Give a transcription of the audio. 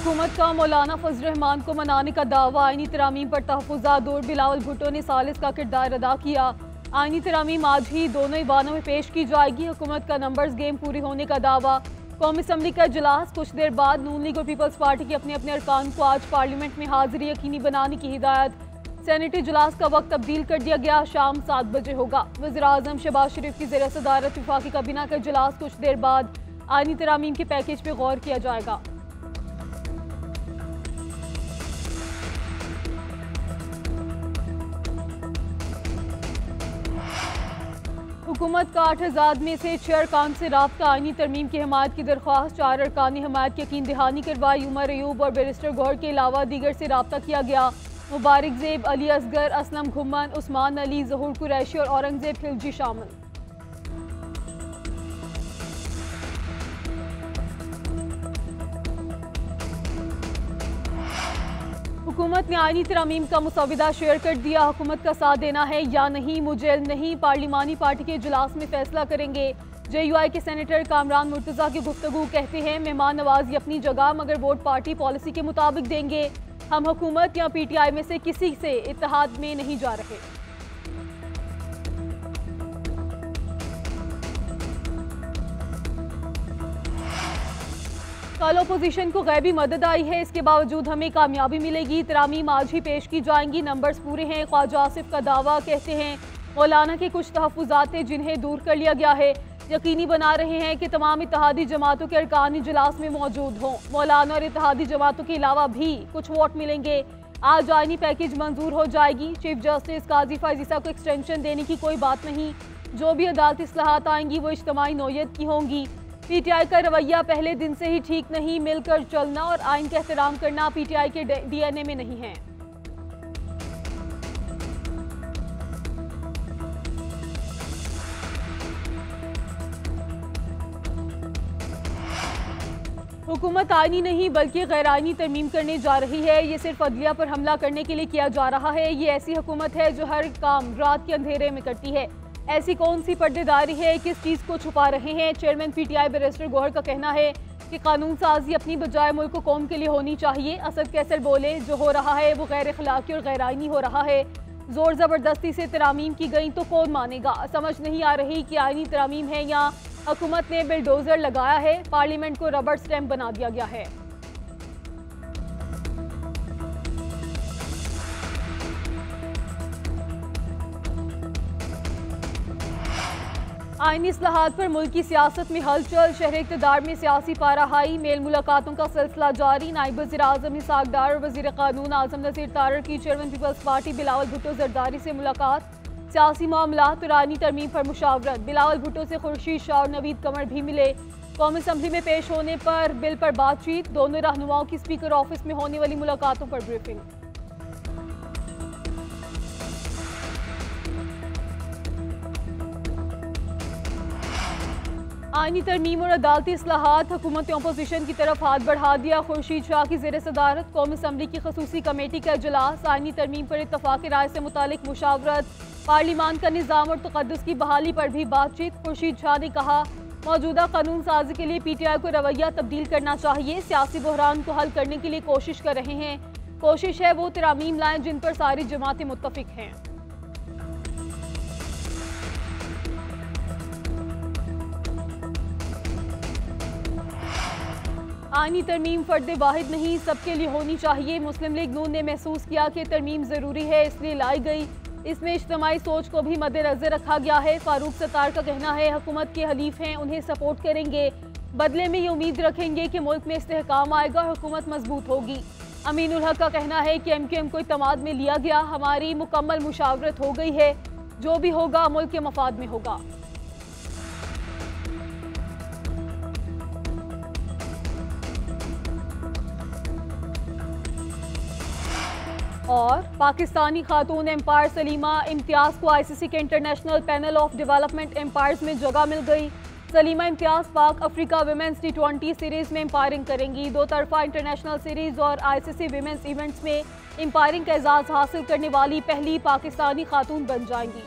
हुकूमत का मौलाना फजल रहमान को मनाने का दावा। आईनी तरामीम पर तहफ़्फ़ुज़ात दूर। बिलावल भुट्टो ने सालिस का किरदार अदा किया। आईनी तरामीम आज ही दोनों ईवानों में पेश की जाएगी। हुकूमत का नंबर्स गेम पूरी होने का दावा। कौमी असम्बली का इजलास कुछ देर बाद। नून लीग और पीपल्स पार्टी के अपने अपने अरकान को आज पार्लियामेंट में हाजिरी यकीनी बनाने की हिदायत। सेनेट इजलास का वक्त तब्दील कर दिया गया, शाम 7 बजे होगा। वज़ीर आज़म शहबाज शरीफ की ज़ेर सदारत वफाकी काबीना का इजलास कुछ देर बाद। आईनी तरामीम के पैकेज पर गौर किया जाएगा। हुकूमत का 8 आज़ाद में से 6 अरकान से राब्ता। आईनी तरमीम की हमायत की दरख्वास्त। 4 अरकान हमायत की यकीन दहानी करवाई। उमर अयूब और बैरिस्टर गौहर के अलावा दीगर से राब्ता किया गया। मुबारक ज़ेब, अली असगर, असलम घुम्मन, उस्मान अली, ज़हूर कुरैशी और औरंगज़ेब खिलजी शामिल। हुकूमत ने आईनी तरामीम का मुसविदा शेयर कर दिया। हुकूमत का साथ देना है या नहीं, मुझे नहीं, पार्लिमानी पार्टी के इजलास में फैसला करेंगे। JUI के सेनेटर कामरान मुर्तज़ा की गुफ्तगू। कहते हैं मेहमान नवाजी अपनी जगह, मगर वोट पार्टी पॉलिसी के मुताबिक देंगे। हम हुकूमत या PTI में से किसी से इत्तेहाद में नहीं जा रहे। कल अपोजिशन को गैबी मदद आई है, इसके बावजूद हमें कामयाबी मिलेगी। तरामीम आज ही पेश की जाएंगी, नंबर्स पूरे हैं। ख्वाजा आसिफ का दावा। कहते हैं मौलाना के कुछ तहफ़्फ़ुज़ात थे जिन्हें दूर कर लिया गया है। यकीनी बना रहे हैं कि तमाम इत्तेहादी जमातों के अरकान इजलास में मौजूद हों। मौलाना और इत्तेहादी जमातों के अलावा भी कुछ वोट मिलेंगे। आज आईनी पैकेज मंजूर हो जाएगी। चीफ जस्टिस काजी फायज़ को एक्सटेंशन देने की कोई बात नहीं। जो भी अदालती इस्लाहात आएंगी वो इज्तिमाई नौयत की होंगी। PTI का रवैया पहले दिन से ही ठीक नहीं। मिलकर चलना और आइन का एहतराम करना PTI के DNA में नहीं है। हुकूमत आईनी नहीं बल्कि गैर आईनी तरमीम करने जा रही है। ये सिर्फ अदलिया पर हमला करने के लिए किया जा रहा है। ये ऐसी हुकूमत है जो हर काम रात के अंधेरे में करती है। ऐसी कौन सी पर्देदारी है, किस चीज़ को छुपा रहे हैं। चेयरमैन PTI बैरिस्टर गौहर का कहना है कि कानून साजी अपनी बजाय मुल्क को कौम के लिए होनी चाहिए। असद कैसर बोले जो हो रहा है वो गैर अखलाकी और गैर आईनी हो रहा है। जोर ज़बरदस्ती से तरामीम की गई तो कौन मानेगा। समझ नहीं आ रही कि आईनी तरामीम है या हुकूमत ने बिलडोजर लगाया है। पार्लियामेंट को रबर स्टैम्प बना दिया गया है। आईनी इस्लाहात पर मुल्क की सियासत में हलचल। शहर इक़्तिदार में सियासी पारा हाई। मेल मुलाकातों का सिलसिला जारी। नायब वज़ीर आज़म इसहाक़ डार और वज़ीर क़ानून आज़म नज़ीर तारड़ की चेयरमैन पीपल्स पार्टी बिलावल भुट्टो ज़रदारी से मुलाकात। सियासी मामलात और आईनी तरमीम पर मुशावरत। बिलावल भुट्टो से खुर्शीद शाह और नवीद कमर भी मिले। कौमी असम्बली में पेश होने पर बिल पर बातचीत। दोनों रहनुमाओं की स्पीकर ऑफिस में होने वाली मुलाकातों पर ब्रीफिंग। आईनी तरमीम और अदालती इस्लाहात। हुकूमत ने अपोजिशन की तरफ हाथ बढ़ा दिया। खुर्शीद शाह की ज़ेर सदारत कौमी असम्बली की खसूसी कमेटी का इजलास। आईनी तरमीम पर इत्तफाक़ राय से मुतालिक मुशावरत। पार्लिमान का निज़ाम और तक़द्दुस की बहाली पर भी बातचीत। खुर्शीद शाह ने कहा मौजूदा कानून साजी के लिए PTI को रवैया तब्दील करना चाहिए। सियासी बहरान को हल करने के लिए कोशिश कर रहे हैं। कोशिश है वो तरामीम लाएं जिन पर सारी जमातें मुत्तफ़िक हैं। आईनी तरमीम फ़र्द वाहिद नहीं, सबके लिए होनी चाहिए। मुस्लिम लीग नून ने महसूस किया कि तरमीम ज़रूरी है, इसलिए लाई गई। इसमें इज्तिमाई सोच को भी मद्देनज़र रखा गया है। फारूक सत्तार का कहना है हुकूमत के हलीफ हैं, उन्हें सपोर्ट करेंगे। बदले में ये उम्मीद रखेंगे कि मुल्क में इस्तेहकाम आएगा, हुकूमत मजबूत होगी। अमीनुल हक का कहना है कि MQM को इत्तमाद में लिया गया। हमारी मुकम्मल मुशावरत हो गई है। जो भी होगा मुल्क के मफाद में होगा। और पाकिस्तानी खातून एम्पायर सलीमा इम्तियाज़ को ICC के international panel of development umpires में जगह मिल गई। सलीमा इम्तियाज़ पाक अफ्रीका विमेंस T20 सीरीज़ में एम्पायरिंग करेंगी। 2 तरफ़ा इंटरनेशनल सीरीज़ और ICC विमेंस इवेंट्स में एम्पायरिंग का एजाज़ हासिल करने वाली पहली पाकिस्तानी खातून बन जाएंगी।